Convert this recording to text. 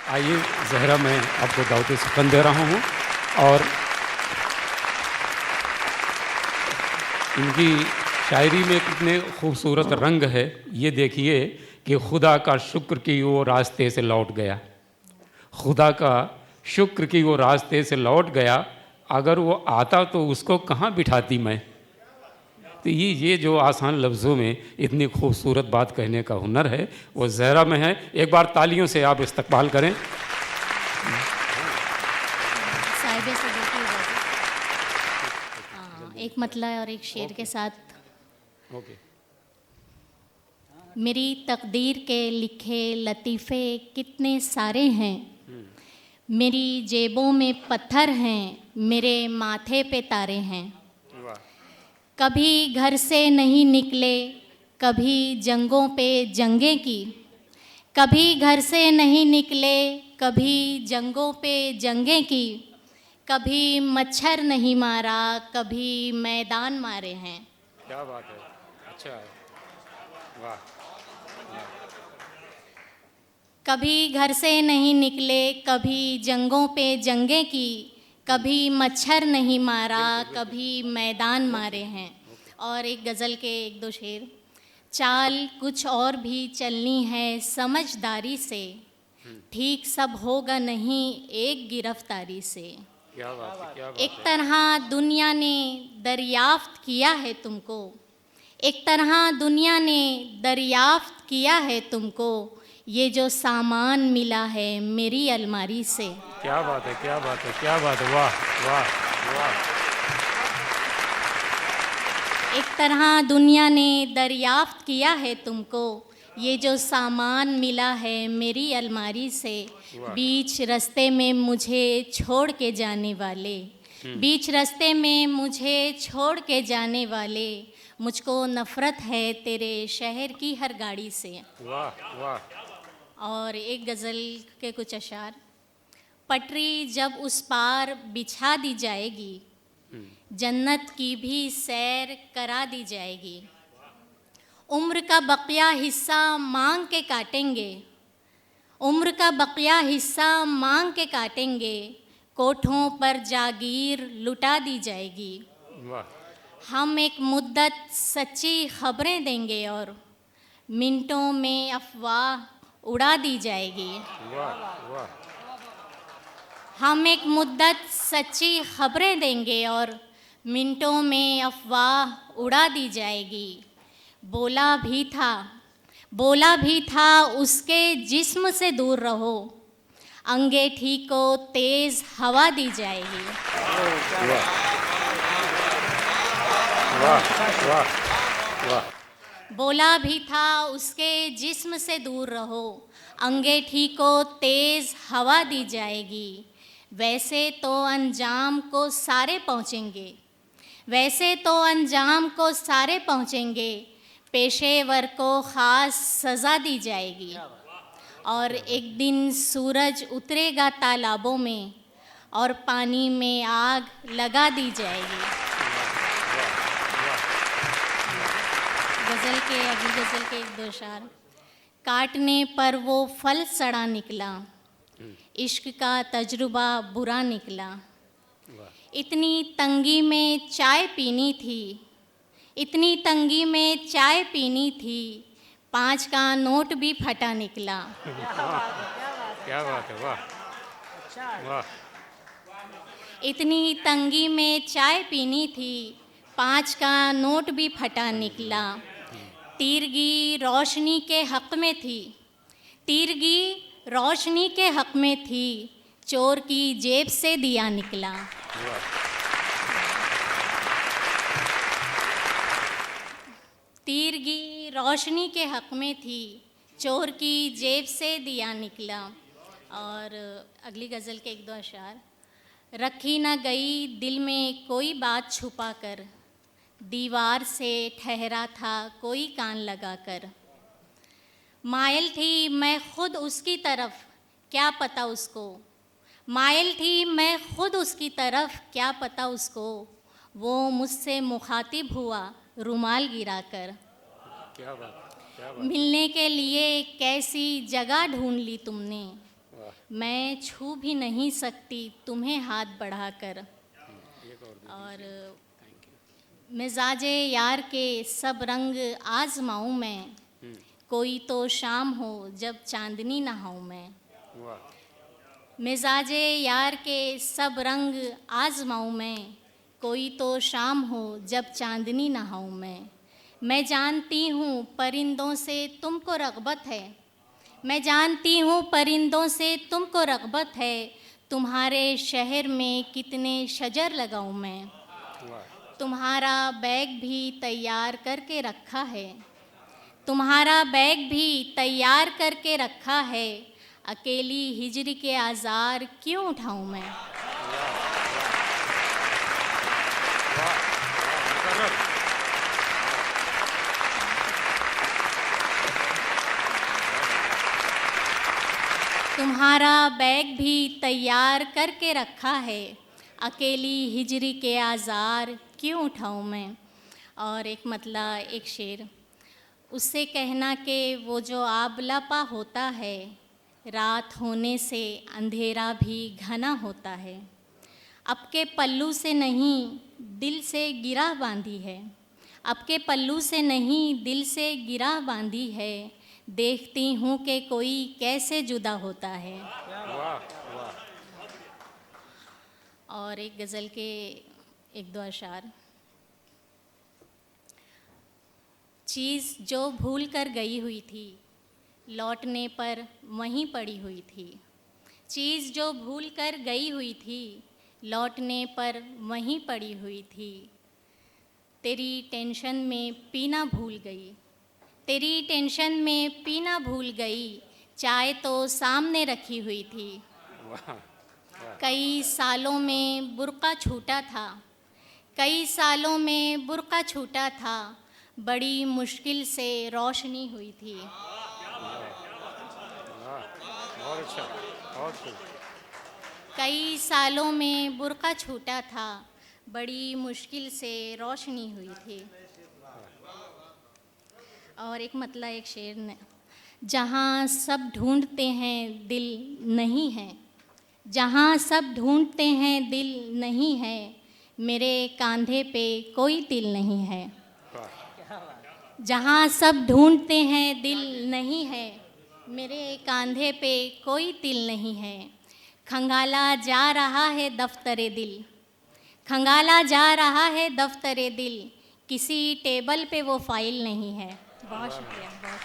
आइए ज़हरा, मैं आपको दावत सुखन दे रहा हूँ और इनकी शायरी में कितने खूबसूरत रंग है। ये देखिए कि खुदा का शुक्र कि वो रास्ते से लौट गया, खुदा का शुक्र कि वो रास्ते से लौट गया, अगर वो आता तो उसको कहाँ बिठाती मैं। तो ये जो आसान लफ्ज़ों में इतनी खूबसूरत बात कहने का हुनर है वो ज़हरा में है। एक बार तालियों से आप इस्तकबाल करें। साहिबे से देखिए एक मतला और एक शेर के साथ। ओके। मेरी तकदीर के लिखे लतीफ़े कितने सारे हैं, मेरी जेबों में पत्थर हैं, मेरे माथे पे तारे हैं। कभी घर से नहीं निकले, कभी जंगों पे जंगें की, कभी घर से नहीं निकले, कभी जंगों पे जंगें की, कभी मच्छर नहीं मारा, कभी मैदान मारे हैं। क्या बात है, अच्छा है, वाह। कभी घर से नहीं निकले, कभी जंगों पे जंगें की, कभी मच्छर नहीं मारा, कभी मैदान मारे हैं। और एक गज़ल के एक दो शेर। चाल कुछ और भी चलनी है समझदारी से, ठीक सब होगा नहीं एक गिरफ्तारी से। क्या बात है, क्या बात एक तरह दुनिया ने दरियाफ्त किया है तुमको, एक तरह दुनिया ने दरियाफ्त किया है तुमको, ये जो सामान मिला है मेरी अलमारी से। क्या बात है, क्या बात है, क्या बात है, वाह वाह वाह। एक तरह दुनिया ने दरियाफ्त किया है तुमको, ये जो सामान मिला है मेरी अलमारी से। बीच रास्ते में मुझे छोड़ के जाने वाले, बीच रास्ते में मुझे छोड़ के जाने वाले, मुझको नफ़रत है तेरे शहर की हर गाड़ी से। वाह वाह। और एक गज़ल के कुछ अशार। पटरी जब उस पार बिछा दी जाएगी, जन्नत की भी सैर करा दी जाएगी। उम्र का बकिया हिस्सा मांग के काटेंगे, उम्र का बकिया हिस्सा मांग के काटेंगे, कोठों पर जागीर लुटा दी जाएगी। वाह। हम एक मुद्दत सच्ची खबरें देंगे और मिनटों में अफवाह उड़ा दी जाएगी। वाह वाह। हम एक मुद्दत सच्ची खबरें देंगे और मिनटों में अफवाह उड़ा दी जाएगी। बोला भी था, बोला भी था उसके जिस्म से दूर रहो, अंगेठी को तेज़ हवा दी जाएगी। वाह वाह वाह। बोला भी था उसके जिस्म से दूर रहो, अंगेठी को तेज़ हवा दी जाएगी। वैसे तो अंजाम को सारे पहुँचेंगे, वैसे तो अंजाम को सारे पहुँचेंगे, पेशेवर को ख़ास सज़ा दी जाएगी। और एक दिन सूरज उतरेगा तालाबों में और पानी में आग लगा दी जाएगी। गज़ल के अगली गज़ल के एक दो शार। काटने पर वो फल सड़ा निकला, इश्क का तजुर्बा बुरा निकला। इतनी तंगी में चाय पीनी थी, इतनी तंगी में चाय पीनी थी, 5 का नोट भी फटा निकला। क्या बात है, वाह वाह। इतनी तंगी में चाय पीनी थी, 5 का नोट भी फटा निकला। तीरगी रोशनी के हक़ में थी, तीरगी रोशनी के हक़ में थी, चोर की जेब से दिया निकला। तीरगी रोशनी के हक़ में थी, चोर की जेब से दिया निकला। और अगली गज़ल के एक दो अशार। रखी न गई दिल में कोई बात छुपा कर, दीवार से ठहरा था कोई कान लगा कर। मायल थी मैं खुद उसकी तरफ, क्या पता उसको, मायल थी मैं खुद उसकी तरफ, क्या पता उसको, वो मुझसे मुखातिब हुआ रुमाल गिरा कर। क्या बात, क्या बात। मिलने के लिए कैसी जगह ढूंढ ली तुमने, मैं छू भी नहीं सकती तुम्हें हाथ बढ़ाकर। और मिजाजे यार के सब रंग आजमाऊं मैं, कोई तो शाम हो जब चांदनी नहाऊं मैं। मिजाजे यार के सब रंग आजमाऊं मैं, कोई तो शाम हो जब चांदनी नहाऊं मैं जानती हूँ परिंदों से तुमको रग़बत है, मैं जानती हूँ परिंदों से तुमको रग़बत है, तुम्हारे शहर में कितने शजर लगाऊं मैं। तुम्हारा बैग भी तैयार करके रखा है, तुम्हारा बैग भी तैयार करके रखा है, अकेली हिजरी के आज़ार क्यों उठाऊं मैं। तुम्हारा बैग भी तैयार करके रखा है, अकेली हिजरी के आज़ार क्यों उठाऊं मैं। और एक मतला एक शेर, उससे कहना कि वो जो आबलापा होता है, रात होने से अंधेरा भी घना होता है, अब के पल्लू से नहीं दिल से गिरा बांधी है, अब के पल्लू से नहीं दिल से गिरा बांधी है, देखती हूँ कि कोई कैसे जुदा होता है। और एक गज़ल के एक दो अशार, चीज़ जो भूल कर गई हुई थी लौटने पर वहीं पड़ी हुई थी, चीज़ जो भूल कर गई हुई थी लौटने पर वहीं पड़ी हुई थी, तेरी टेंशन में पीना भूल गई, तेरी टेंशन में पीना भूल गई, चाय तो सामने रखी हुई थी। कई सालों में बुर्का छूटा था, कई सालों में बुर्का छूटा था, बड़ी मुश्किल से रोशनी हुई थी। कई सालों में बुर्का छूटा था, बड़ी मुश्किल से रोशनी हुई थी। और एक मतला एक शेर ने, जहाँ सब ढूंढते हैं दिल नहीं है, जहाँ सब ढूंढते हैं दिल नहीं है, मेरे कंधे पे कोई दिल नहीं है। जहाँ सब ढूंढते हैं दिल नहीं है, मेरे कंधे पे कोई दिल नहीं है, खंगाला जा रहा है दफ्तरे दिल, खंगाला जा रहा है दफ्तरे दिल, किसी टेबल पे वो फाइल नहीं है। बहुत शुक्रिया। बहुत